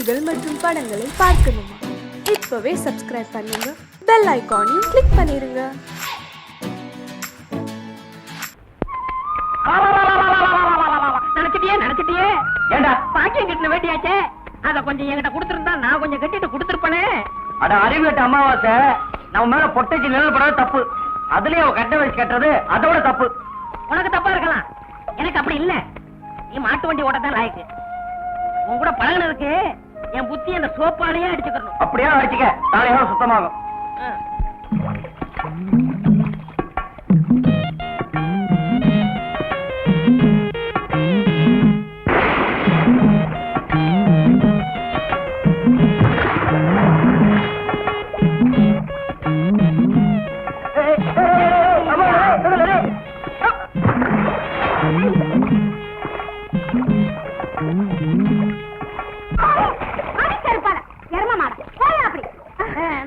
செய்திகள் மற்றும் படங்களை பார்க்கணுமா? இப்பவே சப்ஸ்கிரைப் பண்ணுங்க, பெல் ஐகானையும் கிளிக் பண்ணிருங்க. நினைச்சிட்டியே ஏண்டா பாக்கியம் கட்டின வேட்டியாச்சே, அத கொஞ்சம் என்கிட்ட கொடுத்துருந்தா நான் கொஞ்சம் கட்டிட்டு கொடுத்துருப்பேனே. அட அறிவு கட்ட அமாவாசை, நம்ம மேல பொட்டைக்கு நிழல் படாத தப்பு. அதுலயே அவ கட்ட வச்சு கட்டுறது அதோட தப்பு. உனக்கு தப்பா இருக்கலாம், எனக்கு அப்படி இல்ல. நீ மாட்டு வண்டி ஓட்டத்தான் லாய்க்கு. உன் கூட பழகினதுக்கு என் புத்தி அந்த சோப்பாலேயே அடிச்சுக்கணும். அப்படியே அடிச்சுக்க, நாளையோட சுத்தமாகும்.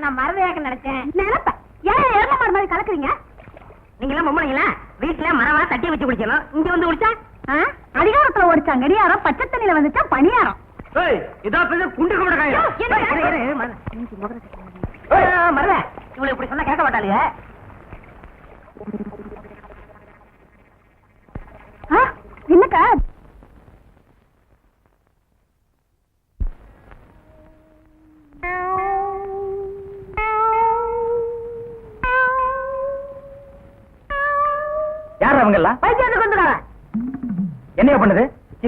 நான் மரதையாக நினைச்சேன். எரும மாடு மாதிரி கலக்குறீங்க நீங்க எல்லாம் பொம்பளைங்களா? வீட்டுல மரவா தட்டி வச்சு குடிக்கணும், இங்க வந்து குடிச்சா அதிகாரத்துல ஓடிச்சா நெடியாரம், பச்சை தண்ணியில வந்துச்சா பணியாரம். குண்டு மரத இவளை இப்படி சொன்னா கேட்க மாட்டாளுங்க. என்னக்கா யார் அவங்கெல்லாம்? என்ன பண்ணுது?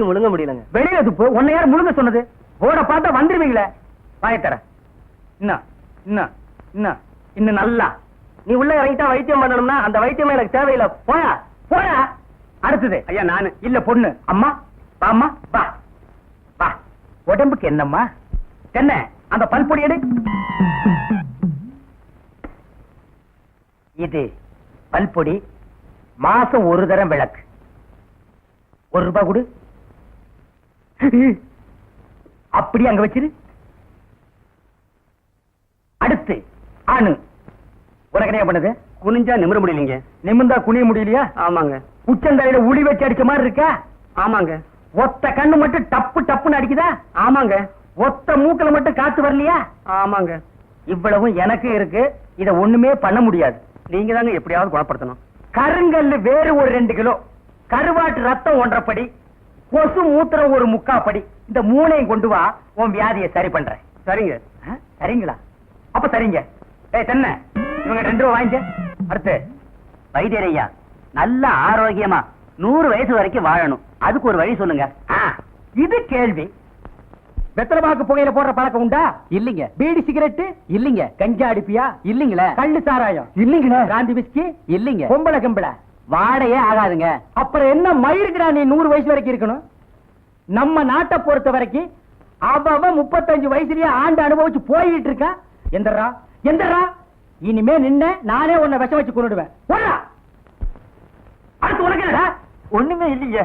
முழுங்க முடியலங்க. வெளியில துப்பு. உன்னை யார் முழுங்க சொன்னது? போட பார்த்தா வந்துருவீங்களே. வாயத்தர இன்னும் நல்லா நீ உள்ள இறங்கிட்டா வைத்தியம் பண்ணணும்னா அந்த வைத்தியமே எனக்கு தேவையில்லை. போயா போயா. அடுத்தது ஐயா நானு இல்ல பொண்ணு. அம்மா வாம்மா வா வா. உடம்புக்கு என்னம்மா? என்ன அந்த பல்பொடி எடு. இது பல்பொடி, மாசம் ஒரு தரம் விளக்கு. ₹1 கொடு. அப்படி அங்க வச்சிரு. அடுத்து ஆணு. உனக்கு என்ன பண்ணுது? குனிஞ்சா நிமிர முடியலீங்க. நிமிர்ந்தா குனிய முடியலையா? ஆமாங்க. உச்சந்தலையில உளி வச்சு அடிச்ச மாதிரி இருக்கா? ஆமாங்க. ஒத்த கண்ணு மட்டும் டப்பு டப்புன்னு அடிக்குதா? ஆமாங்க. ஒத்த மூக்கல மட்டும் காத்து வரலையா? ஆமாங்க. இவ்வளவும் எனக்கு இருக்கு. இத ஒண்ணுமே பண்ண முடியாது. நீங்க தாங்க எப்படியாவது குணப்படுத்தணும். கருங்கல்லு வேறு ஒரு 2 கிலோ, கருவாட்டு ரத்தம் 1.5 படி, கொசு மூத்திரம் ஒரு 3/4 படி. இந்த 3ஐயும் கொண்டு வா, உன் வியாதியை சரி பண்றேன். சரிங்க. சரிங்களா? அப்ப சரிங்க. தென்ன இவங்க 2 ரூபா வாங்கிக்க. அடுத்து வைத்தியரையா, நல்ல ஆரோக்கியமா 100 வயசு வரைக்கும் வாழணும், அதுக்கு ஒரு வழி சொல்லுங்க. இது கேள்வி. வெத்தலமாக்கு புகையில போடுற பழக்கம் உண்டா? இல்லீங்க. பீடி சிகரெட்? இல்லீங்க. கஞ்சா அடிப்பியா? இல்லீங்களே. கள்ளு சாராயம்? இல்லீங்களே. காந்தி விஸ்கி? இல்லீங்க. பொம்பளை கம்பளை வாடையே ஆகாதுங்க. அப்புறம் என்ன மயிருக்குடா நீ 100 வயசு வரைக்கும் இருக்கணும்? நம்ம நாட்டை பொறுத்த வரைக்கும் அவ 35 வயசுலயே ஆண்டு அனுபவிச்சு போயிட்டு இருக்கா. எந்தரா எந்தரா, இனிமே நின்ன நானே உன்னை விஷம் வச்சு கொண்டுடுவேன். அடுத்து உனக்கு என்னடா? ஒண்ணுமே இல்லைங்க.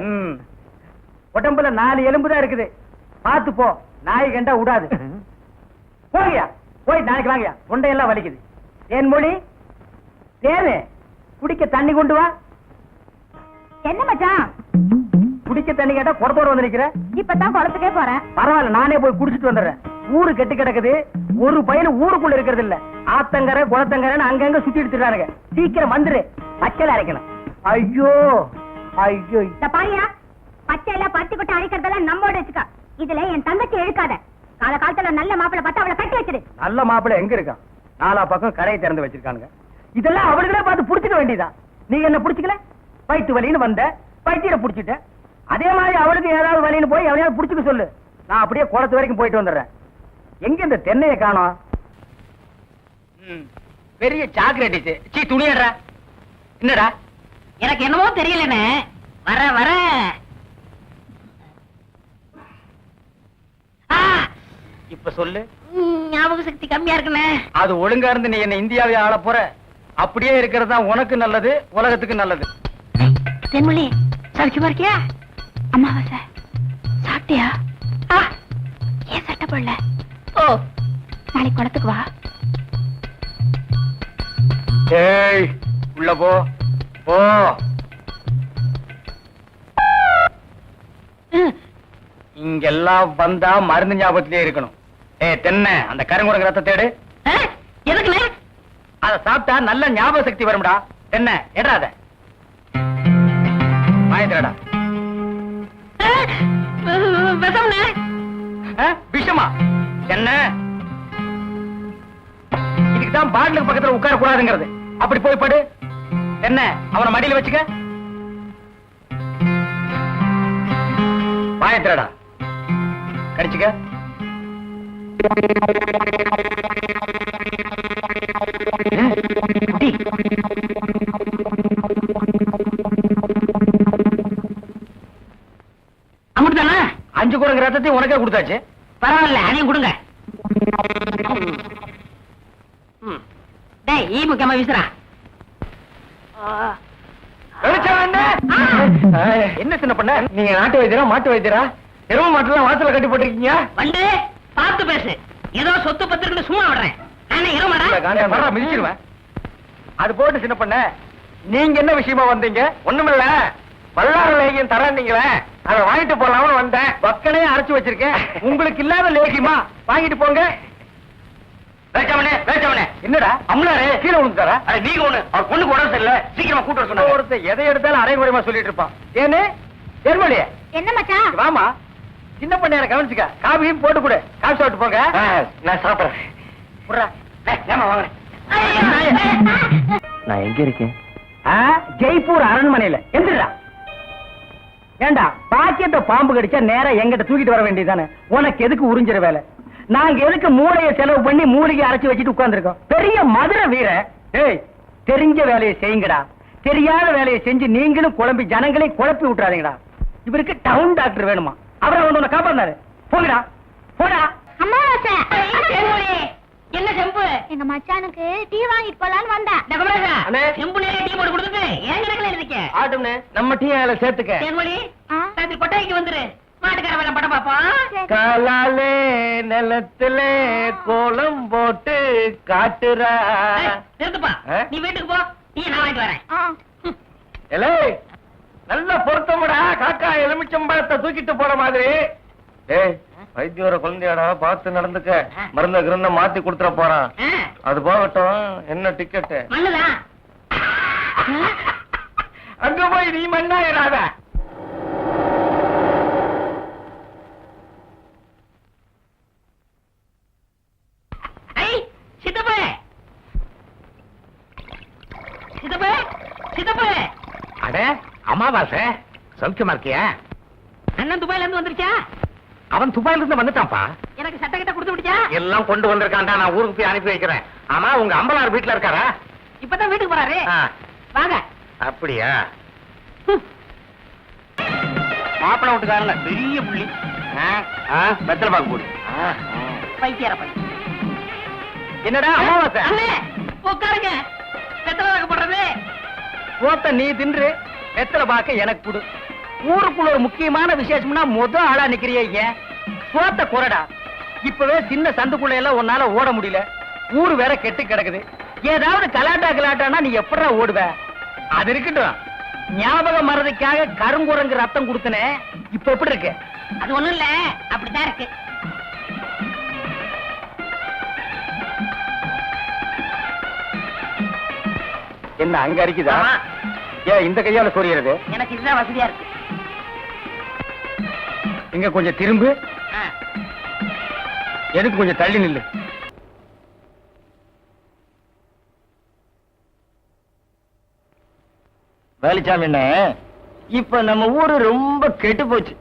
உடம்புல 4 எலும்பு தான் இருக்குது. பார்த்து போ, நாய் கண்டா விடாது. போகியா, போய் நாளைக்கு வாங்கியா. தொண்டையெல்லாம் வலிக்குது. ஏன் மொழி தேவை. குடிக்க தண்ணி கொண்டு வா. என்ன மச்சான்? குடிக்க தண்ணி கேட்டா குடத்தோட வந்து நிக்கிற. இப்பதான் குளத்துக்கே போறேன். பரவாயில்ல, நானே போய் குடிச்சிட்டு வந்துடுறேன். ஊரு கெட்டு கிடக்குது. ஒரு பையன் ஊருக்குள்ள இருக்கிறது இல்ல. ஆத்தங்கரை குளத்தங்கரைன்னு அங்கங்க சுத்தி எடுத்துறானுங்க. சீக்கிரம் வந்துரு, பச்சையில அரைக்கணும். ஐயோ ஐயோ. பாரியா, பச்சையில பருத்தி கொட்டை அரைக்கிறதெல்லாம் நம்மோட வச்சுக்க. இதுல என் தங்கச்சி எழுக்காத. கால காலத்துல நல்ல மாப்பிளை பார்த்து அவளை கட்டி வச்சிரு. நல்ல மாப்பிளை எங்க இருக்கான்? 4 பக்கம் கரையை திறந்து வச்சிருக்கானுங்க. இதெல்லாம் அவளுகளே பார்த்து புடிச்சுக்க வேண்டியதான். நீங்க என்ன புடிச்சுக்கல? வயிற்று வலின்னு வந்த, வயிற்ற புடிச்சிட்ட. அதே மாதிரி அவளுக்கு ஏதாவது வலின்னு போய் அவனையாவது புடிச்சுக்க சொல்லு. நான் அப்படியே குளத்து வரைக்கும் போயிட்டு வந்துடுறேன். எங்க இந்த தென்னையை காணோம்? பெரிய சாக்லேட். சீ துணியடா. என்னடா? எனக்கு என்னமோ தெரியலன்னு வர வர இப்ப சொல்லு. ஞாபக சக்தி கம்மியா இருக்குன்னு. அது ஒழுங்கா இருந்து நீ என்ன இந்தியாவை ஆள போற. அப்படியே இருக்கிறது தான் உனக்கு நல்லது, உலகத்துக்கு நல்லது. தென்மொழி சௌக்கியமா இருக்கியா? அம்மாவாசை சாப்பிட்டியா? ஏன் சட்டை போடல? ஓ, நாளைக்கு குளத்துக்கு வா. ஏய் உள்ள போ போ. இங்கெல்லாம் வந்தா மருந்து ஞாபகத்திலே இருக்கணும். தென்னை அந்த கருங்குரங்கு ரத்த தேடு. எதுக்குண்ணே? அத சாப்பிட்டா நல்ல ஞாபக சக்தி வரும்டா. தென்னை எடாத வாய்ந்தடா. விஷம்ண்ணே. விஷமா? என்ன இதுக்குதான் பாட்டிலுக்கு பக்கத்துல உட்கார கூடாதுங்கிறது. அப்படி போய் படு. என்ன அவனை மடியில வச்சுக்க. வாயத்திரடா கடிச்சுக்க. அமுட்டுதானே? 5 குரங்கு ரத்தத்தையும் உனக்கே கொடுத்தாச்சு. பரவாயில்ல, அதையும் கொடுங்க. டேய், ஈ முக்கியமா வீசுறா. என்ன சின்ன பண்ண? நீங்க நாட்டு வைத்தியரா மாட்டு வைத்தியரா? எரும மாட்டுலாம் வாசல கட்டி போட்டிருக்கீங்க. வந்து பார்த்து பேசு. ஏதோ சொத்து பத்திரன்னு சும்மா விடுறேன். நானே எருமாடா மிதிச்சிருவேன். அது போட்டு சின்ன பண்ண, நீங்க என்ன விஷயமா வந்தீங்க? ஒண்ணுமில்ல, வல்லார லேகியம் தரீங்களே, அதை வாங்கிட்டு போலாம்னு வந்தேன். பக்கனே அரைச்சு வச்சிருக்கேன். உங்களுக்கு இல்லாத லேகியமா? வாங்கிட்டு போங்க. என்னடா அம்லாரே கீழே விழுந்துட்டாரா? நீங்க ஒண்ணு அவர் பொண்ணுக்கு உடம்பு சரியில்லை, சீக்கிரமா கூட்டு வர சொன்னா. ஒருத்தர் எதை எடுத்தாலும் அரைகுறைமா சொல்லிட்டு இருப்பான். ஏன்னு ஏர்மொழியே என்ன மச்சான்? வாமா, சின்ன பண்ணையார கவனிச்சுக்க. காபியும் போட்டு கொடு. காபி சாப்பிட்டு போங்க. நான் சாப்பிடுறேன். நான் எங்க இருக்கேன்? ஜெய்ப்பூர் அரண்மனையில. எந்திரா. ஏண்டா பாக்கியத்தை பாம்பு கடிச்சா நேரா எங்கிட்ட தூக்கிட்டு வர வேண்டியதானே? உனக்கு எதுக்கு உறிஞ்சிற வேலை? நாங்க எதுக்கு மூளையை செலவு பண்ணி மூலிகை அரைச்சு வச்சுட்டு உட்கார்ந்துருக்கோம்? பெரிய மதுரை வீர. ஏய், தெரிஞ்ச வேலையை செய்யுங்கடா. தெரியாத வேலையை செஞ்சு நீங்களும் குழம்பி ஜனங்களை குழப்பி விட்டுறாதீங்கடா. இவருக்கு டவுன் டாக்டர் வேணுமா? அவரை உன்னை காப்பாந்தாரு. போங்கடா போடா. என்ன செம்பு? எங்க மச்சானுக்கு டீ வாங்கிட்டு போலான்னு வந்தேன். செம்பு நிறைய டீ போட்டு கொடுத்துட்டு ஏன் கணக்குல இருக்க? ஆட்டும்னே, நம்ம டீ அதில் சேர்த்துக்க. தேன்மொழி, ராத்திரி கொட்டாய்க்கு வந்துரு. மாட்டுக்கார வேலை படம் பாப்போம். காலாலே நிலத்திலே கோலம் போட்டு காட்டுறா. நிறுத்துப்பா, நீ வீட்டுக்கு போ. டீ நான் வாங்கிட்டு வரேன். எலே, நல்ல பொருத்தமுடா. காக்கா எலுமிச்சம்பழத்தை தூக்கிட்டு போற மாதிரி. ஏய், வைத்தியோர குழந்தையாடா, பார்த்து நடந்துக்க. மருந்த கிருந்த மாத்தி கொடுத்துட போறான். அது போகட்டும். என்ன டிக்கெட்? மண்ணுதான். அங்க போய் நீ மண்ணாயிராத. சித்தப்பு, சித்தப்பு, சித்தப்பு. அட அமாவாசை, சௌக்கியமா இருக்கியா? அண்ணன் துபாயில இருந்து வந்துருச்சா? அவன் துபாயில இருந்து வந்துட்டான்ப்பா. எனக்கு சட்டை கிட்ட கொடுத்து விடுச்சா? எல்லாம் கொண்டு வந்திருக்கான்டா. நான் ஊருக்கு போய் அனுப்பி வைக்கிறேன். ஆமா, உங்க அம்பலார் வீட்டுல இருக்காரா? இப்பதான் வீட்டுக்கு போறாரு. வாங்க. அப்படியா? மாப்பிள வீட்டுக்காரல பெரிய புள்ளி. வெத்தலை பாக்கு போடு. பைத்தியார பையன். என்னடா அமாவாசை? அண்ணே, உட்காருங்க. வெத்தலை பாக்கு போடுறது. போத்த நீ தின்று, வெத்தலை பாக்க எனக்கு கொடு. ஊருக்குள்ள ஒரு முக்கியமான விசேஷம்னா முதல் ஆளா நிக்கிறியே. ஏன் சோத்த குறடா? இப்பவே சின்ன சந்துக்குள்ள எல்லாம் உன்னால ஓட முடியல. ஊரு வேற கெட்டு கிடக்குது. ஏதாவது கலாட்டானா நீ எப்படா ஓடுவ? அது இருக்கட்டும், ஞாபகம் மறதிக்காக கருங்குரங்கு ரத்தம் கொடுத்தனே, இப்ப எப்படி இருக்கு? அது ஒண்ணும் இல்ல, அப்படித்தான் இருக்கு. என்ன அங்க அரிக்குதா? ஏன் இந்த கையால சொரியறது? எனக்கு இதுதான் வசதியா இருக்கு. இங்க கொஞ்சம் திரும்பு. எதுக்கு கொஞ்சம் தள்ளி நில்லு. வேலிச்சாமி, என்ன இப்ப நம்ம ஊரு ரொம்ப கெட்டு போச்சு.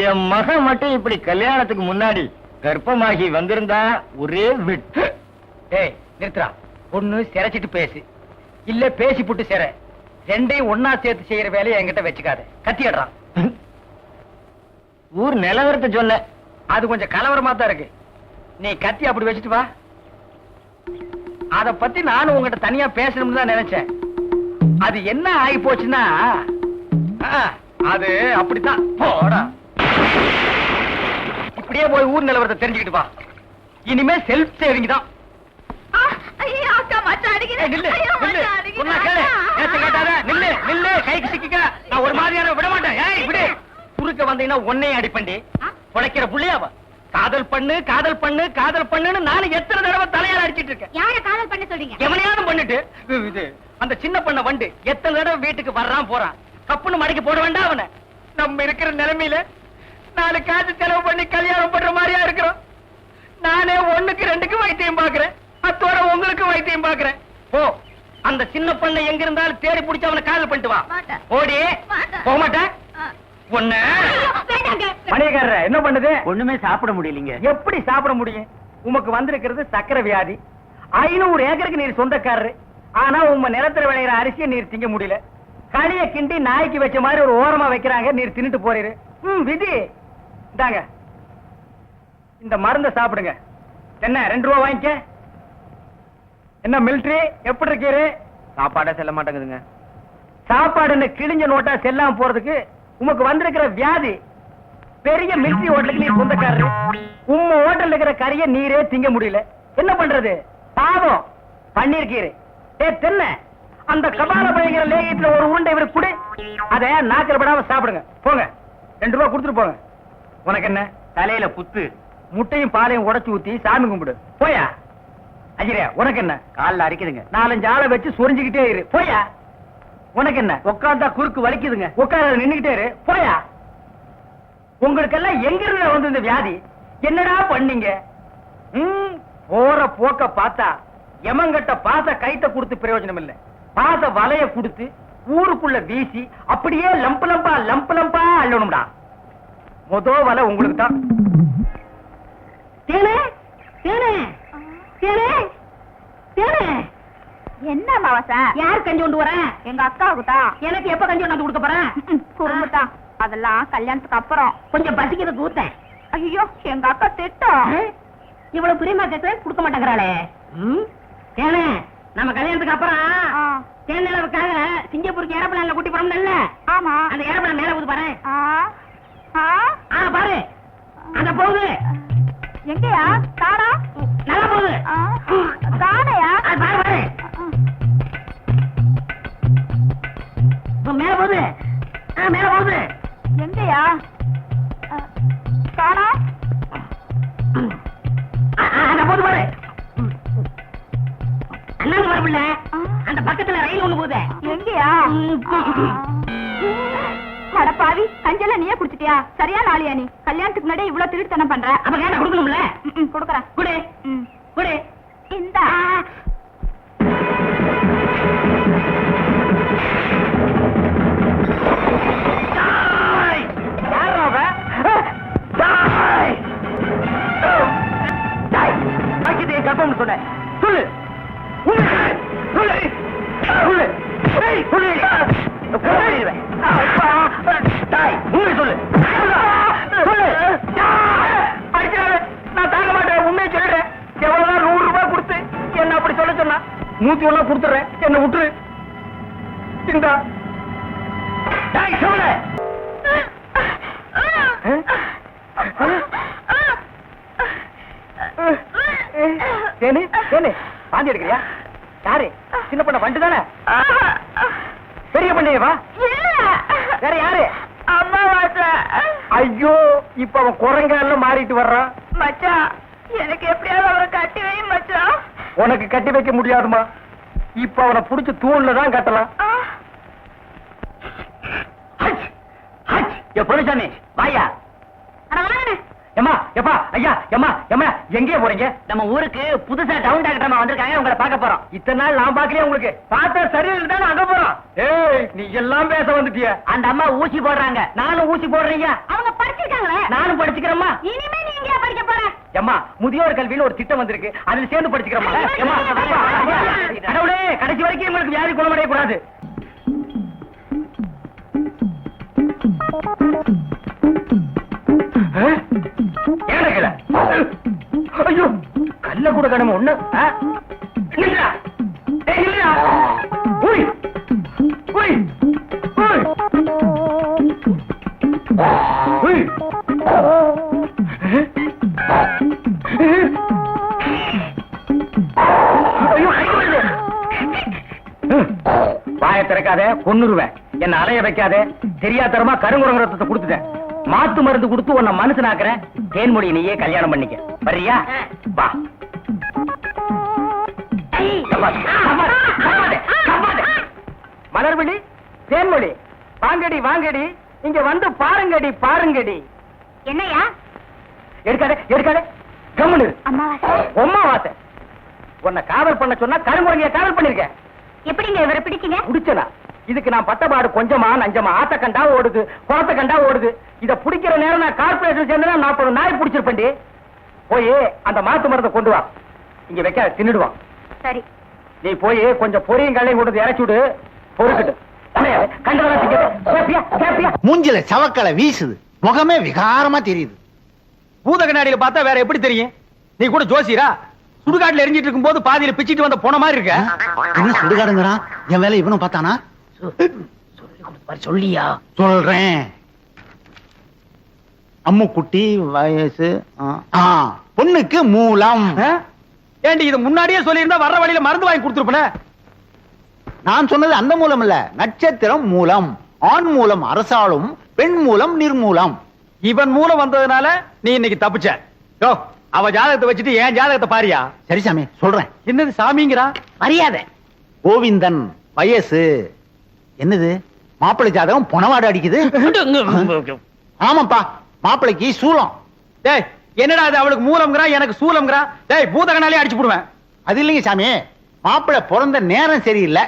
என் மகன் மட்டும் இப்படி கல்யாணத்துக்கு முன்னாடி கர்ப்பமாகி வந்திருந்தா ஒரே விட்டு. ஏய் நிறுத்துறா. ஒண்ணு சிரைச்சிட்டு பேசு, இல்ல பேசி புட்டு சிற. ரெண்டையும் ஒன்னா சேர்த்து செய்யற வேலையை என்கிட்ட வச்சுக்காத. கத்திடுறான். ஊர் நிலவரத்தை சொல்ல, அது கொஞ்சம் கலவரமா தான் இருக்கு. நீ கத்தி அப்படி வச்சுட்டு வா. அத பத்தி நானும் உங்ககிட்ட தனியா பேசணும்னு தான் நினைச்சேன். அது என்ன ஆகி போச்சுன்னா, அது அப்படித்தான். போடா, இப்படியே போய் ஊர் நிலவரத்தை தெரிஞ்சுக்கிட்டு வா. இனிமே செல்ஃப் சேவிங் தான். கைக்கு சிக்க நான் ஒரு மாதிரியான விட மாட்டேன். குறுக்க வந்தீங்கன்னா உன்னையும் அடிப்பண்டி உழைக்கிற புள்ளையாவ காதல் பண்ணு காதல் பண்ணு காதல் பண்ணுன்னு நானும் எத்தனை தடவை தலையால அடிச்சிட்டு இருக்கேன். யார காதல் பண்ண சொல்றீங்க? எவனையாவது பண்ணிட்டு இது அந்த சின்ன பண்ண வண்டு எத்தனை தடவை வீட்டுக்கு வர்றான் போறான். கப்புன்னு மடக்கி போட வேண்டாம் அவனை. நம்ம இருக்கிற நிலைமையில 4 காசு செலவு பண்ணி கல்யாணம் பண்ற மாதிரியா இருக்கிறோம். நானே 1க்கு 2க்கு வைத்தியம் பாக்குறேன். அத்தோட உங்களுக்கு வைத்தியம் பாக்குறேன். போ அந்த சின்ன பண்ண எங்க இருந்தாலும் தேடி பிடிச்சு அவனை காதல் பண்ணிட்டு வா. ஓடி போக மாட்டேன். மணியக்காரர என்ன பண்ணுது? ஒண்ணுமே சாப்பிட முடியலீங்க. எப்படி சாப்பிட முடியும்? உமக்கு வந்திருக்கிறது சக்கரை வியாதி. 500 ஏக்கருக்கு நீர் சொந்தக்காரரு. ஆனா உங்க நிலத்துல விளையிற அரிசியை நீர் திங்க முடியல. களிய கிண்டி நாய்க்கு வச்ச மாதிரி ஒரு ஓரமா வைக்கிறாங்க. நீர் தின்னுட்டு போறீரு. விதி இந்தாங்க இந்த மருந்தை சாப்பிடுங்க. என்ன 2 ரூபா வாங்கிக்க. என்ன மிலிட்டரி எப்படி இருக்கீரு? சாப்பாடே செல்ல மாட்டேங்குதுங்க. சாப்பாடுன்னு கிழிஞ்ச நோட்டா செல்லாம போறதுக்கு உமக்கு வந்திருக்கிற வியாதி. பெரிய மிலிட்டரி ஹோட்டலுக்கு நீர் சொந்தக்காரரு. உம்ம ஹோட்டல் இருக்கிற கறிய நீரே திங்க முடியல. என்ன பண்றது? பாவம் பண்ணிருக்கீரு. தென்ன அந்த கபால பயங்கர லேகியத்துல ஒரு உருண்டை இவருக்கு கொடு. அத நாக்கில் படாம சாப்பிடுங்க. போங்க 2 ரூபா கொடுத்துட்டு போங்க. உனக்கு என்ன தலையில புத்து? முட்டையும் பாலையும் உடைச்சு ஊத்தி சாமி கும்பிடு. போயா அஜிரே. உனக்கு என்ன காலில் அரிக்குதுங்க. 4-5 ஆளை வச்சு சொரிஞ்சுக்கிட்டே இரு. போயா. உனக்கு என்ன உட்கார்ந்தா குறுக்கு வலிக்குதுங்க. உட்கார நின்னுகிட்டே இரு. போயா. உங்களுக்கெல்லாம் எங்க இருந்து வந்து இந்த வியாதி? என்னடா பண்ணீங்க? போற போக்க பார்த்தா எமங்கட்ட பாச கைத்த கொடுத்து பிரயோஜனம் இல்ல. பாச வலைய கொடுத்து ஊருக்குள்ள வீசி அப்படியே லம்பு லம்பா அள்ளணும்டா. மொத வலை உங்களுக்கு தான். என்ன மாவசா? யார் கஞ்சி கொண்டு வரேன்? எங்க அக்காவுக்கு தான். எனக்கு எப்ப கஞ்சி கொண்டு கொடுக்க போறேன்? குடும்பத்தான். அதெல்லாம் கல்யாணத்துக்கு அப்புறம். கொஞ்சம் பசிக்கிறது ஊத்தேன். ஐயோ எங்க அக்கா திட்டம். இவ்வளவு பிரியமா கேட்க கொடுக்க மாட்டேங்கிறாளே. ஏனே நம்ம கல்யாணத்துக்கு அப்புறம் தேனிலவுக்காக சிங்கப்பூருக்கு ஏரோப்ளேன்ல கூட்டி போறோம்ல. ஆமா. அந்த ஏரோப்ளேன் மேல போகுது பாரு. பாரு அந்த போகுது. எங்கயா? தாடா நல்லா போகுது. தாடையா? பாரு பாரு மேல போகுது. மேல போகுது. எங்கயா? தாடா அந்த போகுது பாரு. அண்ணாங்க வரப்பில்ல. அந்த பக்கத்துல ரயில் ஒண்ணு போகுது. எங்கயா? பாவி கஞ்சல நீயே குடிச்சிட்டியா? சரியா நாளியா? நீ கல்யாணத்துக்கு முன்னாடி இவ்வளவு திருட்டுத்தனம் பண்ற. அப்ப கேட்ட கொடுக்கணும்ல. கொடுக்கறேன். குடு குடு. இந்த கற்பம் சொன்ன சொல்லு. நான் தாங்க மாட்டேன். உண்மையை சொல்றேன். எவ்வளவுதான் 100 ரூபாய் கொடுத்து என்ன அப்படி சொல்ல சொன்னா 101 கொடுத்துறேன். என்ன விட்டுரு. இந்தா சொல்லு. பாந்தி எடுக்கிறியா? யாரு? சின்ன பண்ண வண்டு தானே? பெரிய பண்ணையவா? வேற யாரு? அம்மா வாச. ஐயோ இப்ப அவன் குரங்கால மாறிட்டு வர்றான். மச்சான் எனக்கு எப்படியாவது அவரை கட்டி வை மச்சான். உனக்கு கட்டி வைக்க முடியாதுமா. இப்ப அவனை புடிச்சு தூண்ல தான் கட்டலாம். பொருசாமி வாயா. எம்மா எப்பா ஐயா எம்மா எம்மா எங்கே போறீங்க? நம்ம ஊருக்கு புதுசா டவுன் டாக்டர் வந்திருக்காங்க. உங்களை பார்க்க போறோம். இத்தனை நாள் நான் பாக்கலையே. உங்களுக்கு பார்த்தா சரியில்லை தான் அங்க போறோம். ஏய் நீ எல்லாம் பேச வந்துட்டிய. அந்த அம்மா ஊசி போடுறாங்க. நானும் ஊசி போடுறீங்க. அவங்க படிச்சிருக்காங்களே. நானும் படிச்சுக்கிறேம்மா. இனிமே நீ எங்க படிக்க போற? எம்மா முதியோர் கல்வியில ஒரு திட்டம் வந்திருக்கு. அதுல சேர்ந்து படிச்சுக்கிறோமா? கடவுளே கடைசி வரைக்கும் உங்களுக்கு வியாதி குணமடைய கூடாது. ஐயோ கல்ல கூட கடமை ஒண்ணு. வாயை திறக்காத கொன்னுருவேன். என்ன அலைய வைக்காத. தெரியாதரமா கருங்குரங்க ரத்தத்தை கொடுத்துட்டேன். மாத்து மருந்து கொடுத்து உன்னை மனுஷனாக்குறேன். தேன்மொழி நீயே கல்யாணம் பண்ணிக்க. வர்றியா? வா. மலர்விழி, தேன்மொழி, வாங்கடி வாங்கடி, இங்க வந்து பாருங்கடி பாருங்கடி. என்னையா? எடுக்காதே எடுக்காதே, கம்முனு. அம்மாவாசை. உம்மா வாசை. உன்னை காவல் பண்ண சொன்னா கருங்குறங்கிய காவல் பண்ணிருக்க. எப்படிங்க இவரை பிடிச்சீங்க? குடிச்சனா? இதுக்கு நான் பட்டபாடு கொஞ்சமா நஞ்சமா. ஆத்த கண்டா ஓடுது, குளத்தை கண்டா ஓடுது. இத பிடிக்கிற நேரம் நான் கார்பரேஷன் சேர்ந்தா 40 நாய் பிடிச்சிருப்பேன்டி. போய் அந்த மாத்து மரத்தை கொண்டு வா. இங்க வைக்க தின்னுடுவான். சரி. நீ போய் கொஞ்சம் பொரியும் கல்லையும் கொண்டு இறச்சி விடு. பொறுக்கிட்டு மூஞ்சில சவக்கலை வீசுது, முகமே விகாரமா தெரியுது. பூத கண்ணாடியில பார்த்தா வேற எப்படி தெரியும்? நீ கூட ஜோசியரா? சுடுகாட்டுல எரிஞ்சிட்டு இருக்கும் போது பாதியில பிச்சிட்டு வந்த போன மாதிரி இருக்க. என்ன சுடுகாடுங்கிறான்? என் வேலை இவனும் பார்த்தானா? சொல்லியா? சொல்றேன். அம்முக்குட்டி வயசு பொண்ணுக்கு மூலம். ஏண்டி இது முன்னாடியே சொல்லியிருந்தா வர்ற வழியில மருந்து வாங்கி கொடுத்துருப்பேன். நான் சொன்னது அந்த மூலம் இல்ல, நட்சத்திரம் மூலம். ஆண் மூலம் அரசாளும், பெண் மூலம் நிர்மூலம். இவன் மூலம் வந்ததுனால நீ இன்னைக்கு தப்பிச்ச. யோ, அவ ஜாதகத்தை வச்சுட்டு ஏன் ஜாதகத்தை பாரியா? சரி சாமி, சொல்றேன். என்னது சாமிங்கிறா? மரியாதை. கோவிந்தன் வயசு. என்னது மாப்பிள்ளை ஜாதகம் பொணவாடு அடிக்குது? ஆமாப்பா, மாப்பிள்ளைக்கு சூலம். டேய், என்னடா அது? அவளுக்கு மூலம்ங்கறா, எனக்கு சூலம்ங்கறா. டேய், பூதகனாலே அடிச்சு போடுவேன். அது இல்லைங்க சாமி, மாப்பிள்ளை பிறந்த நேரம் சரியில்லை,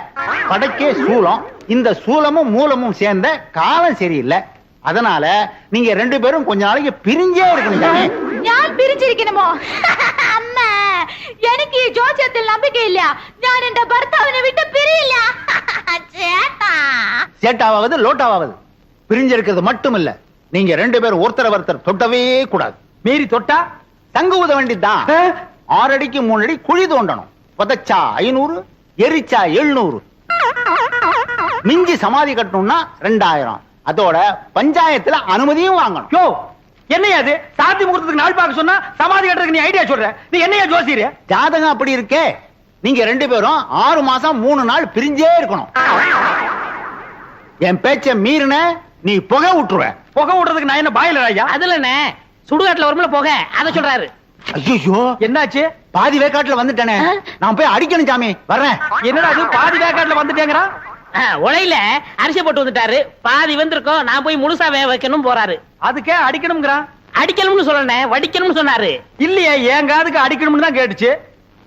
படைக்கே சூலம். இந்த சூலமும் மூலமும் சேர்ந்த காலம் சரியில்லை. அதனால நீங்க 2 பேரும் கொஞ்ச நாளைக்கு பிரிஞ்சே இருக்கணும் சாமி. ഞാൻ പിരിച്ചിരിക്കണമോ? അമ്മ, എനിക്ക് ഈ ജോസ്യത്തിൽ നம்பிക്കയില്ല. ഞാൻ എന്റെ ഭർത്താവിനെ വിട്ട് പിരിയില്ല. ചേട്ടാ. சேட்டாவது லோட்டாவது பிரிஞ்சிருக்கிறது மட்டும் இல்ல, நீங்க 2 பேரும் ஒருத்தர் தொட்டவே கூடாது. மீறி தொட்டா தங்கு ஊத வேண்டியதுதான். 6 அடிக்கு 3 அடி குழி தோண்டணும். புதைச்சா 500, எரிச்சா 700. மிஞ்சி சமாதி கட்டணும்னா 2000. அதோட பஞ்சாயத்துல அனுமதியும் வாங்கணும். யோ, என்னையா அது? சாந்தி முகூர்த்தத்துக்கு நாள் பார்க்க சொன்னா சமாதி கட்டுறதுக்கு நீ ஐடியா சொல்ற? நீ என்னையா ஜோசியர்? ஜாதகம் அப்படி இருக்கே. நீங்க 2 பேரும் 6 மாசம் 3 நாள் பிரிஞ்சே இருக்கணும். என் பேச்ச மீறின நீ புகை விட்டுருவ. புகை விடுறதுக்கு நான் என்ன பாயிலர் ஐயா? அதுல என்ன சுடுகாட்டுல வரும்ல போக, அத சொல்றாரு. ஐயோ, என்னாச்சு? பாதி வேக்காட்டுல வந்துட்டேனே, நான் போய் அடிக்கணும் சாமி. வர்றேன். என்னடா அது? பாதி வேக்காட்டுல வந்துட்டேங்கறா? உலையில அரிசி போட்டு வந்துட்டாரு, பாதி வந்திருக்கோம், நான் போய் முழுசா வேக வைக்கணும் போறாரு. அதுக்கே அடிக்கணும்ங்கறா? அடிக்கணும்னு சொல்லணும், வடிக்கணும்னு சொன்னாரு. இல்லையே, என் காதுக்கு அடிக்கணும்னு தான் கேட்டுச்சு.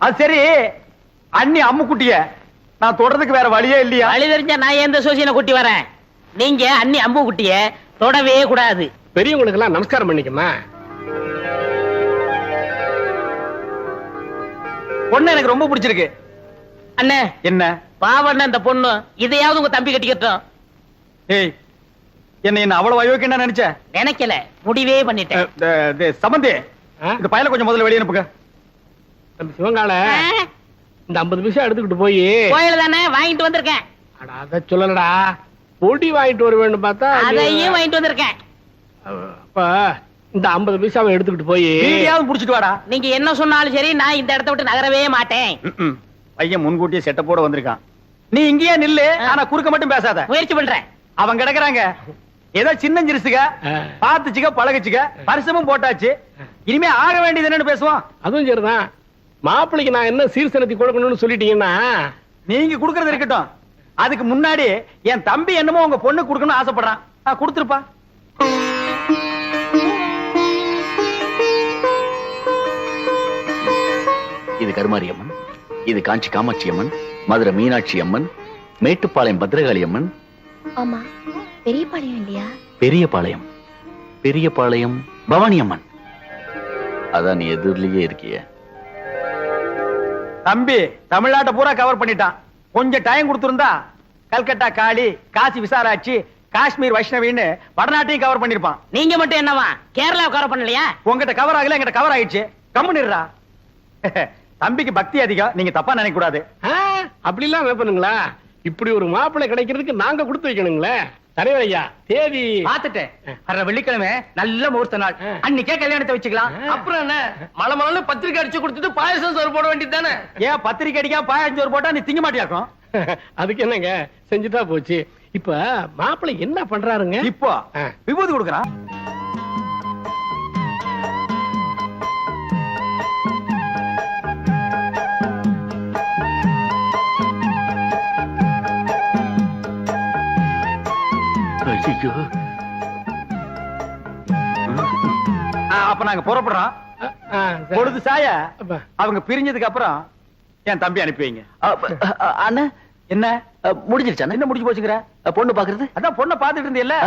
அது சரி, அண்ணி அம்முக்குட்டிய நான் தொடறதுக்கு வேற வழியே இல்லையா? வழி தெரிஞ்சா நான் எந்த சோசியனை கூட்டி வரேன். நீங்க அண்ணி அம்பு குட்டிய தொடவே கூடாது. பெரியவங்களுக்கு எல்லாம் நமஸ்காரம் பண்ணிக்கமா. பொண்ணு எனக்கு ரொம்ப பிடிச்சிருக்கு. அண்ணே, என்ன பாவண்ண அந்த பொண்ணு, இதையாவது உங்க தம்பி கட்டிக்கட்டும். ஏய், என்ன அவ்வளவு அயோக்கியம் நினைச்ச? நினைக்கல, முடிவே பண்ணிட்டேன். சம்பந்தி, இந்த பையல கொஞ்சம் முதல்ல வெளியே அனுப்புங்க. நம்ம சிவங்கால இந்த 50 பைசா எடுத்துக்கிட்டு போய் கோயில தானே வாங்கிட்டு வந்திருக்கேன். அத சொல்லலடா, பொடி வாங்கிட்டு வர வேண்டும் பார்த்தா அதையும் வாங்கிட்டு வந்திருக்கேன். அப்ப இந்த 50 பைசாவை எடுத்துக்கிட்டு போய் வீடியாவது புடிச்சிட்டு வாடா. நீங்க என்ன சொன்னாலும் சரி, நான் இந்த இடத்தை விட்டு நகரவே மாட்டேன். பையன் முன்கூட்டியே செட்டப்போட வந்திருக்கான். நீ இங்கேயே நில்லு, ஆனா குறுக்க மட்டும் பேசாத. முயற்சி பண்றேன். அவங்க கிடக்குறாங்க, ஏதோ சின்ன சிறுசுக, பாத்துச்சுக்க பழகுச்சுக்க, பரிசமும் போட்டாச்சு. இனிமே ஆக வேண்டியது என்னன்னு பேசுவோம். அதுவும் சரிதான். மாப்பிள்ளைக்கு நான் என்ன சீர்சனத்தி கொடுக்கணும்னு சொல்லிட்டீங்கன்னா நீங்க குடுக்கறது இருக்கட்டும். அதுக்கு முன்னாடி என் தம்பி என்னமோ உங்க பொண்ணு குடுக்கணும்னு ஆசைப்படுறான். கொடுத்துருப்பா. இது கருமாரி அம்மன், இது காஞ்சி காமாட்சி அம்மன், மதுரை மீனாட்சி அம்மன், மேட்டுப்பாளையம் பத்ரகாளி அம்மன். ஆமா, பெரிய பாளையம் இல்லையா? பெரியபாளையம், பெரியபாளையம் பவானி அம்மன். அதான் நீ எதிரிலேயே இருக்கிய. தம்பி தமிழ்நாட்டை பூரா கவர் பண்ணிட்டான். கொஞ்சம் டைம் கொடுத்திருந்தா கல்கட்டா காளி, காசி விசாலாட்சி, காஷ்மீர் வைஷ்ணவின்னு வடநாட்டையும் கவர் பண்ணிருப்பான். நீங்க மட்டும் என்னவா கேரளா கவர் பண்ணலையா? உங்ககிட்ட கவர் ஆகல, எங்கிட்ட கவர் ஆயிடுச்சு. கம்முனிடுறா. தம்பிக்கு பக்தி அதிகம், நீங்க தப்பா நினைக்க கூடாது. அப்படி எல்லாம் வைப்பனுங்களா? இப்படி ஒரு மாப்பிள்ளை கிடைக்கிறதுக்கு நாங்க கொடுத்து வைக்கணுங்களே. தலைவர் ஐயா, தேதி பாத்துட்டேன். வர்ற வெள்ளிக்கிழமை நல்ல முகூர்த்த நாள், அன்னைக்கே கல்யாணத்தை வச்சுக்கலாம். அப்புறம் என்ன, மலை பத்திரிக்கை அடிச்சு கொடுத்துட்டு பாயசம் சோறு போட வேண்டியது தானே? ஏன் பத்திரிக்கை அடிக்காம பாயாஞ்சு சோறு போட்டா நீ திங்க மாட்டியாக்கும்? அதுக்கு என்னங்க, செஞ்சுட்டா போச்சு. இப்ப மாப்பிள்ளை என்ன பண்றாருங்க? இப்போ விபூதி கொடுக்கறான். ஐயோ. அப்ப நாங்க புறப்படுறோம். பொழுது சாய அவங்க பிரிஞ்சதுக்கு அப்புறம் என் தம்பி அனுப்பி வைங்க. அண்ணா என்ன முடிஞ்சிருச்சா? என்ன முடிஞ்சு போச்சுங்கிற? பொண்ணு பாக்குறது? அதான் பொண்ணை பாத்துட்டு இருந்தீல்ல,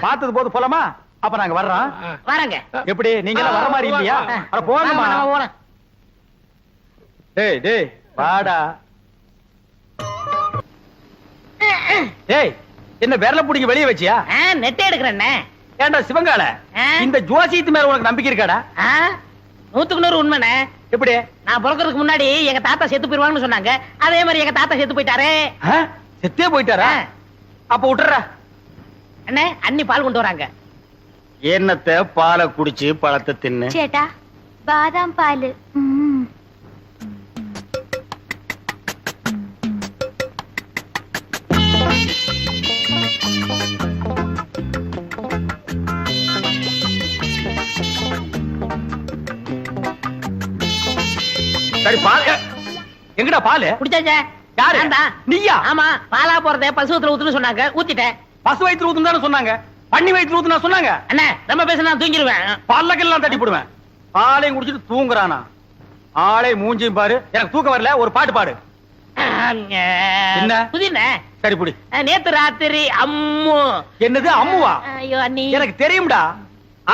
பார்த்தது போது போலாமா? அப்ப நாங்க வர்றோம். வரங்க. எப்படி நீங்க எல்லாம் வர மாதிரி இல்லையா? அட போங்கம்மா. டேய் டேய் வாடா. டேய் என்ன விரல புடிங்க வெளிய வச்சியா? நெட்டை எடுக்கிறேன். ஏண்டா சிவங்கால, இந்த ஜோசியத்து மேல உனக்கு நம்பிக்கை இருக்காடா? 100% உண்மைண்ணே. எப்படி? நான் பிறக்கிறதுக்கு முன்னாடி எங்க தாத்தா செத்து போயிருவாங்கன்னு சொன்னாங்க. அதே மாதிரி எங்க தாத்தா செத்து போயிட்டாரே. செத்தே போயிட்டாரா? அப்ப விட்டுறா. அண்ணே அண்ணி பால் கொண்டு வராங்க. என்னத்த பாலை குடிச்சு பழத்தை தின்னு. ചേട്ടാ ബാദാം പാല്. சரி பால் எங்கடா பால்? குடிச்சாச்சே. யாரு? நீயா? ஆமா, பாலா போறதே பசுவத்துல ஊத்துன்னு சொன்னாங்க, ஊத்திட்டேன். பசு வயிற்று ஊத்துன்னு தானே சொன்னாங்க, பண்ணி வயிற்று ஊத்துனா சொன்னாங்க. அண்ணே ரொம்ப பேச நான் தூங்கிடுவேன். பல்லக்கெல்லாம் தட்டி போடுவேன். பாலையும் குடிச்சிட்டு தூங்குறானா? ஆளை மூஞ்சியும் பாரு. எனக்கு தூக்கம் வரல, ஒரு பாட்டு பாடு. என்ன? புதினே. சரி புடி. நேத்து ராத்திரி அம்மு. என்னது அம்முவா? ஐயோ அண்ணி. எனக்கு தெரியும்டா,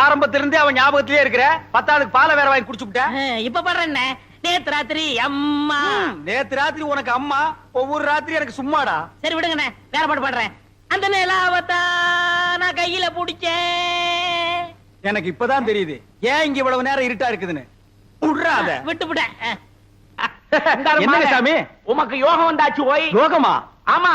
ஆரம்பத்துல இருந்தே அவன் ஞாபகத்திலே இருக்கிற. 10 பாலை வேற வாங்கி குடிச்சுட்ட. இப்ப பாடுறேன். நேத்து ராத்திரி அம்மா. நேத்து ராத்திரி உனக்கு அம்மா, ஒவ்வொரு ராத்திரி எனக்கு சும்மாடா. சரி விடுங்கண்ணே, வேற பாட்டு பாடுறேன். அந்த நிலாவத்தா நான் கையில புடிச்சேன். எனக்கு இப்பதான் தெரியுது ஏன் இங்க இவ்வளவு நேரம் இருட்டா இருக்குதுன்னு. விடுறாத. விட்டுவிட்டேன். என்ன சாமி உமக்கு யோகம் வந்தாச்சு. ஓய் யோகமா? ஆமா,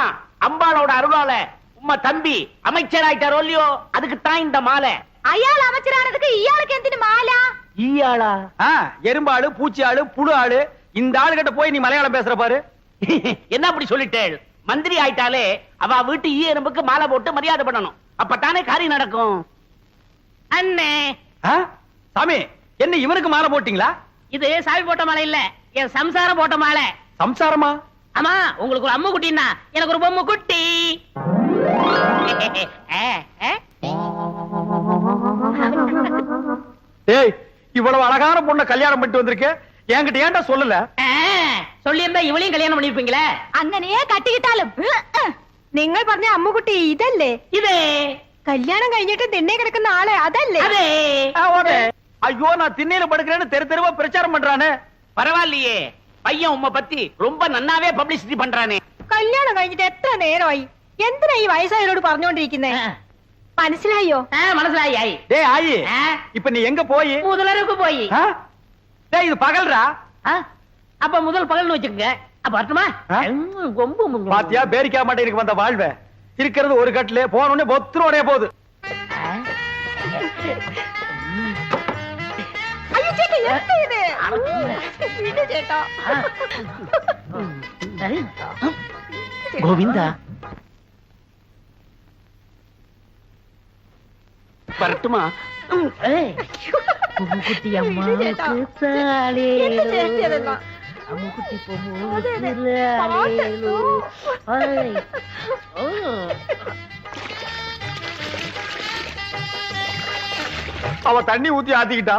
அம்பாளோட அருளால உம்மா தம்பி அமைச்சர் ஆயிட்டாரோ இல்லையோ, அதுக்கு தான் இந்த மாலை. അയാൾ அமைச்சரானதுக்கு இயாளுக்கு എന്തിനു മാല? ஈயாளா? எறும்பாளு, பூச்சியாளு, புழு ஆளு. இந்த ஆளுகிட்ட போய் நீ மலையாளம் பேசுற பாரு. என்ன அப்படி சொல்லிட்டேள்? மந்திரி ஆயிட்டாலே அவ வீட்டு ஈ எறும்புக்கு மாலை போட்டு மரியாதை பண்ணணும், அப்பதானே காரியம் நடக்கும். அண்ணே சாமி, என்ன இவனுக்கு மாலை போட்டீங்களா? இது சாமி போட்ட மாலை இல்ல, என் சம்சாரம் போட்ட மாலை. சம்சாரமா? ஆமா, உங்களுக்கு ஒரு அம்மு குட்டின்னா எனக்கு ஒரு பொம்மை குட்டி. ஏய், இவ்வளவு அழகான பொண்ணை கல்யாணம் பண்ணிட்டு வந்திருக்க, என்கிட்ட ஏன்டா சொல்லல? சொல்லியிருந்தா இவளையும் கல்யாணம் பண்ணிருப்பீங்களே. അങ്ങനെയേ കട്ടിക്കിട്ടാലും നിങ്ങൾ പറഞ്ഞ അമ്മുകുട്ടി ഇതല്ലേ? இதே കല്യാണം കഴിഞ്ഞിട്ട് തിണ്ണെ കിടക്കുന്ന ആള് അതല്ലേ? அதே. ஐயோ, நான் திண்ணையில படுக்கிறேன்னு தெரு தெருவா பிரச்சாரம் பண்றானே. பரவாயில்லையே, பையன் உம்மை பத்தி ரொம்ப நன்னாவே பப்ளிசிட்டி பண்றானே. കല്യാണം കഴിഞ്ഞിട്ട് എത്ര നേരമായി? എന്തിനാ ഈ വയസ്സായവരോട് പറഞ്ഞോണ്ടിരിക്കുന്നേ? മനസ്സിലായോ? மனசிலாയി. டேய் ஆயி, இப்ப நீ எங்க போய்? முதலருக்கு போய். டேய் இது பகல்ரா. அப்ப முதல் பகல்னு வச்சுக்கங்க. அப்ப வரட்டுமா? கொம்பு பாத்தியா, பேரிக்கா மாட்டேனுக்கு வந்த வாழ்வே. இருக்கிறது ஒரு கட்டிலே, போன உடனே பொத்துரோடே போகுது. അയ്യോ ചേട്ടാ, എന്താ ഇത്? വിട് ചേട്ടാ. கோவிந்தா வரட்டுமா? குட்டி அம்மா அம்முக்குட்டி அவ தண்ணி ஊத்தி ஆத்திக்கிட்டா,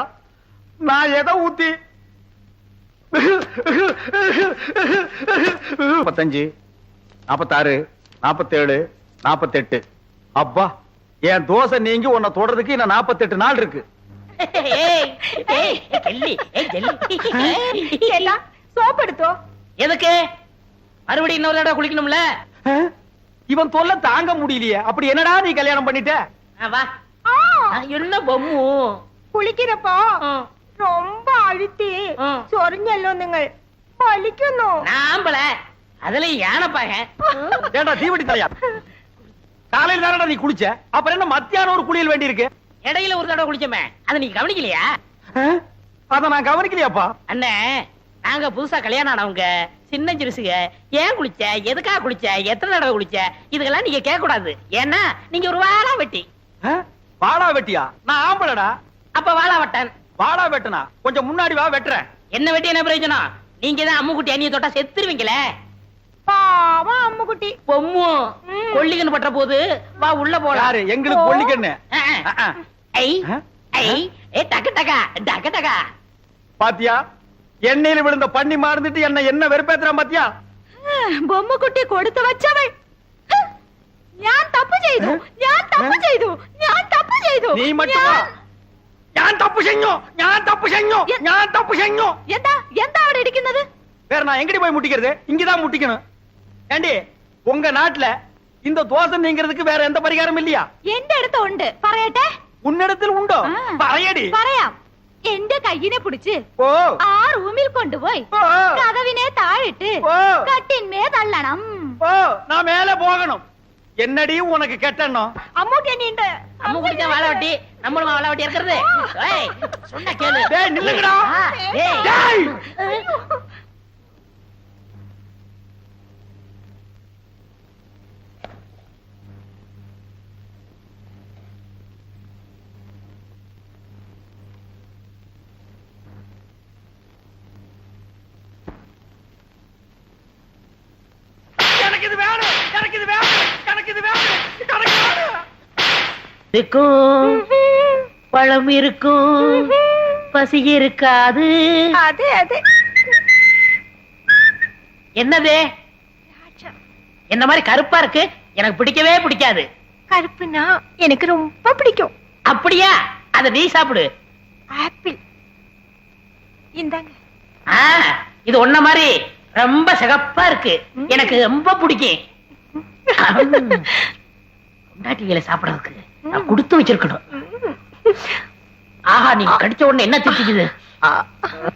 நான் எதை ஊத்தி? 45, 46, 47, 48. அப்பா, என் தோசை நீங்கி உன்னை தொடறதுக்கு இன்னும் 48 நாள் இருக்கு. ചേട്ടാ സോപ്പ് എടുത്തോ? எதுக்கு? மறுபடியும் இன்னொரு தடவை குளிக்கணும்ல. இவன் தொல்லை தாங்க முடியலையே. அப்படி என்னடா நீ கல்யாணம் பண்ணிட்ட? வா. என்ன பொம்மு കുളിക്കുന്നപ്പോ ரொம்ப அழுத்தி ചൊറിഞ്ഞല്ലോ നിങ്ങൾ. വലിക്കുന്നു. நாம்பள அதுல யானைப்பாக. ஏண்டா தீவட்டி தலையா, காலையில் தானடா நீ குளிச்ச, அப்புறம் என்ன மத்தியானம் ஒரு குளியல் வேண்டி இருக்கு? இடையில ஒரு தடவை குளிச்சமே, அதை நீ கவனிக்கலையா? அத நான் கவனிக்கலையாப்பா. அண்ணே, நாங்க புதுசா கல்யாணம் ஆனவங்க, சின்ன சிறுசுக. ஏன் குளிச்ச, எதுக்காக குளிச்ச, எத்தனை தடவை குளிச்ச, இதுக்கெல்லாம் நீங்க கேட்க கூடாது. ஏன்னா நீங்க ஒரு வாழா வெட்டி. வாழா வெட்டியா? நான் ஆம்பளடா. அப்ப வாழா வெட்டன். வாழா வெட்டனா? கொஞ்சம் முன்னாடி வா, வெட்டுறேன். என்ன வெட்டி என்ன பிரயோஜனம்? நீங்க தான் அம்முக்குட்டி அண்ணிய தொட்டா செத்துருவீங்களே. பாவம் அம்முக்குட்டி. பொம்மு கொல்லிக்கன்னு பட்ட போது வா உள்ள போலாம். யாரு எங்களுக்கு கொல்லிக்கண்ணு ஐ ஐ ஏ டக்கு டக்கா டக்கு டக்கா. பாத்தியா எண்ணெயில விழுந்த பண்ணி மாறுந்துட்டு என்ன வெறுப்பேத்துறான் பாத்தியா? ബൊമ്മക്കുട്ടി കൊടുത്തു വച്ചവൾ. ഞാൻ തപ്പ് ചെയ്തു, ഞാൻ തപ്പ് ചെയ്തു, ഞാൻ തപ്പ് ചെയ്തു. നീ മറ്റുവാ ഞാൻ തപ്പ് ചെയ്ഞ്ഞു, ഞാൻ തപ്പ് ചെയ്ഞ്ഞു, ഞാൻ തപ്പ് ചെയ്ഞ്ഞു. എന്താ എന്താ അവിടെ ഇരിക്കുന്നത്? வேற நான் எங்கடி போய் முட்டிக்கிறது? இங்கதான் முட்டிக்கணும். ஏண்டி உங்க நாட்டுல இந்த தோசை நீங்கிறதுக்கு வேற எந்த பரிகாரம் இல்லையா? എന്റെ അടുത്ത് ഉണ്ട്, പറയട്ടെ? உன்னிடத்தில் உண்டோ? പറയടി. പറയാം. എന്റെ കയ്യിനെ പിടിച്ച് ஓ ആ റൂമിൽ കൊണ്ടുപോയി ஓ കതവിനെ താഴിട്ട് ஓ കട്ടിന്മേ തള്ളണം. ஓ நான் மேல போகணும். என்னடி உனக்கு கெட்டணும்? അമ്മൂട്ടി എന്നെയുണ്ട്. அம்மு குடிச்சா வாழை வட்டி, நம்மளும் வாழை வட்டி இருக்கிறது. ஏய் சொன்னா கேளு. டேய் நில்லுங்கடா. ஏய் டேய் எனக்கு இது வேணும், எனக்கு இது வேணும், எனக்கு இது வேணும், எனக்கு வேணும். இருக்கும் பழம் இருக்கும் பசி இருக்காது. അതെ അതെ. என்னது என்ன மாதிரி கருப்பா இருக்கு? எனக்கு பிடிக்கவே பிடிக்காது. கருப்புனா எனக்கு ரொம்ப பிடிக்கும். அப்படியா? அத நீ சாப்பிடு. ஆப்பிள் இந்தாங்க. ஆ, இது ஒன்ன மாதிரி ரொம்ப சிகப்பா இருக்கு. எனக்கு ரொம்ப பிடிக்கும். பொண்டாட்டிகளை சாப்பிடறதுக்கு நான் கொடுத்து வச்சிருக்கணும். ஆஹா, நீங்க கடிச்ச உடனே என்ன திட்டிக்குது?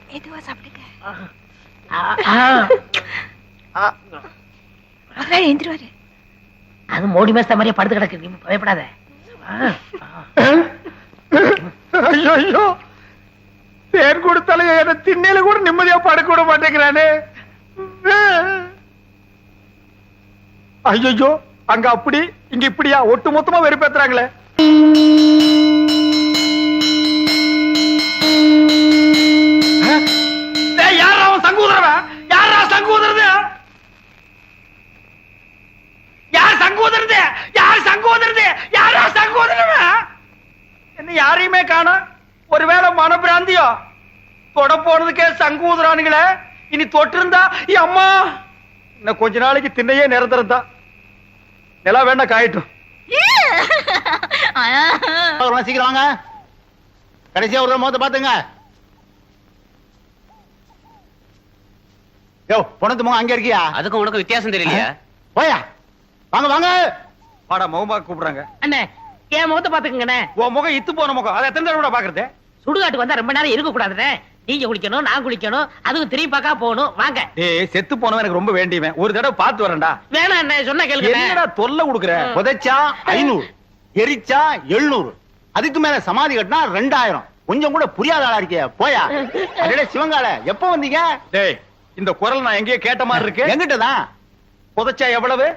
மெதுவா சாப்பிடுங்க. அதான் எந்திருவாரு. அது மோடி மேஸ்த மாதிரியே படுத்து கிடக்கு. நீ பயப்படாத. ஐயோ ஐயோ தேன் கொடுத்தாலும் என்ன திண்ணையில கூட நிம்மதியா படுக்க விட மாட்டேங்கிறானே. ஐயோ அங்க அப்படி இங்க இப்படியா ஒட்டு மொத்தமா வெறுப்பேத்துறாங்களே. யாரா அவன் சங்கூதரவன்? யாரா சங்கூதரது? யார் சங்கூதரது? யார் சங்கூதரது? யாரா சங்கூதரவன்? என்ன யாரையுமே காணோம். ஒருவேளை மனப்பிராந்தியோ? தொட போனதுக்கே சங்கூதரானுங்களே. இனி தொட்டு இருந்தா அம்மா இன்னும் கொஞ்ச நாளைக்கு திண்ணையே நிரந்தரம் தான். நிலா வேணா காயட்டும். சீக்கிரம் வாங்க. கடைசியா ஒரு முகத்தை பாத்துங்க. யோ பொணத்து முகம் அங்க இருக்கியா? அதுக்கும் உனக்கு வித்தியாசம் தெரியலையா? போயா வாங்க வாங்க. வாடா முகமா கூப்பிடுறாங்க. அண்ணே, என் முகத்தை பாத்துக்கங்கண்ணே. உன் முகம் இத்து போன முகம். அதை எத்தனை தடவை பாக்குறது? சுடுகாட்டுக்கு வந்தா ரொம்ப நேரம் இருக்க கூடாதுண்ணே. நீங்க குளிக்கணும், நான் குளிக்கணும், அதுவும் திரும்பி பார்க்க போகணும். வாங்க. ஏய் செத்து போனவன் எனக்கு ரொம்ப வேண்டியவன். ஒரு தடவை பார்த்து வரேன்டா. வேணாம் அண்ணே, சொன்னா கேளுங்க. என்னடா தொல்லை கொடுக்குற? புதைச்சா 500, எரிச்சா 700, அதுக்கு மேல சமாதி கட்டினா 2000. கொஞ்சம் கூட புரியாத ஆளா இருக்கியா? போயா. அடடே சிவங்கால எப்ப வந்தீங்க? டேய் இந்த குரல் நான் எங்கேயோ கேட்ட மாதிரி இருக்கு. எங்கிட்டதான். புதைச்சா எவ்வளவு?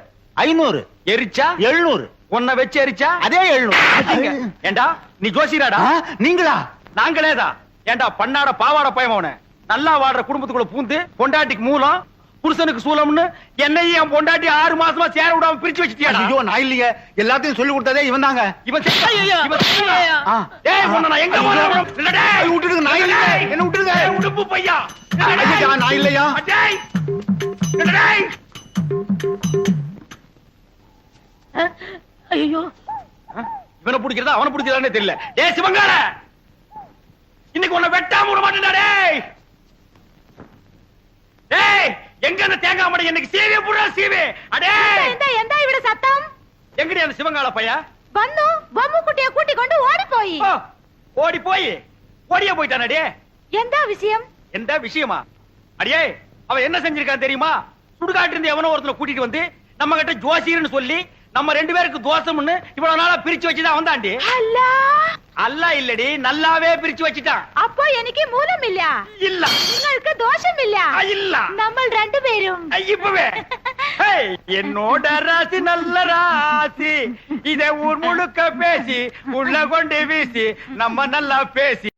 500, எரிச்சா 700, உன்னை வச்சு எரிச்சா அதே 700. ஏண்டா நீ ஜோசியராடா? நீங்களா? நாங்களேதான். ஏண்டா பண்ணாட பாவாட பயமவன நல்லா வாடுற குடும்பத்துக்குள்ள பூந்து பொண்டாட்டிக்கு மூலம் புருஷனுக்கு சூலம்னு என்னையும் என் பொண்டாட்டி 6 மாசமா சேர விடாம பிரிச்சு வச்சிட்டியாடா? ஐயோ நான் இல்லையே. எல்லாத்தையும் சொல்லி கொடுத்ததே இவன் தாங்க. இவன் ஏய் உன்னை நான் எங்க விட்டுடுங்க. நான் இல்ல. என்ன விட்டுடுங்க. உடுப்பு பையா. ஐயா, நான் இல்லையா? டேய் டேய் ஐயோ, இவனை பிடிக்கிறதா அவனை பிடிக்கிறதானே தெரியல. டேய் சிவங்கால இன்னைக்கு உன்னை வெட்டாம விட மாட்டேன்டா. டேய் டேய் எங்க அந்த தேங்காய் மடை எனக்கு சீவே புறா சீவே. அடே എന്താ എന്താ ഇവിടെ സത്തം? எங்கடி அந்த சிவங்கால பையா? വന്നു ബൊമ്മക്കുട്ടിയെ കൂട്ടിക്കൊണ്ട് ഓടിപ്പോയി. ஓ, ஓடி போய் ஓடியே போயிட்டானே. എന്താ വിഷയം? எந்த விஷயமா? அடியே அவன் என்ன செஞ்சிருக்கான் தெரியுமா? சுடுகாட்டு இருந்து எவனோ ஒருத்தனை கூட்டிட்டு வந்து நம்ம கிட்ட ஜோசியர்னு சொல்லி நம்ம 2 பேருக்கு தோசம்னு இவ்வளவு நாளா பிரிச்சு வச்சுதான் வந்தாண்டி. അല്ല, அல்ல இல்லடி, நல்லாவே பிரிச்சு வச்சுட்டான். അപ്പോ എനിക്ക് മൂലമില്ല, இல்ல നിങ്ങൾക്ക് ദോഷമില്ല. இல்ல നമ്മൾ രണ്ടുപേരും இப்பவே ஏய், என்னோட ராசி நல்ல ராசி. இதை ஊர் முழுக்க பேசி உள்ள கொண்டு வீசி நம்ம நல்லா பேசி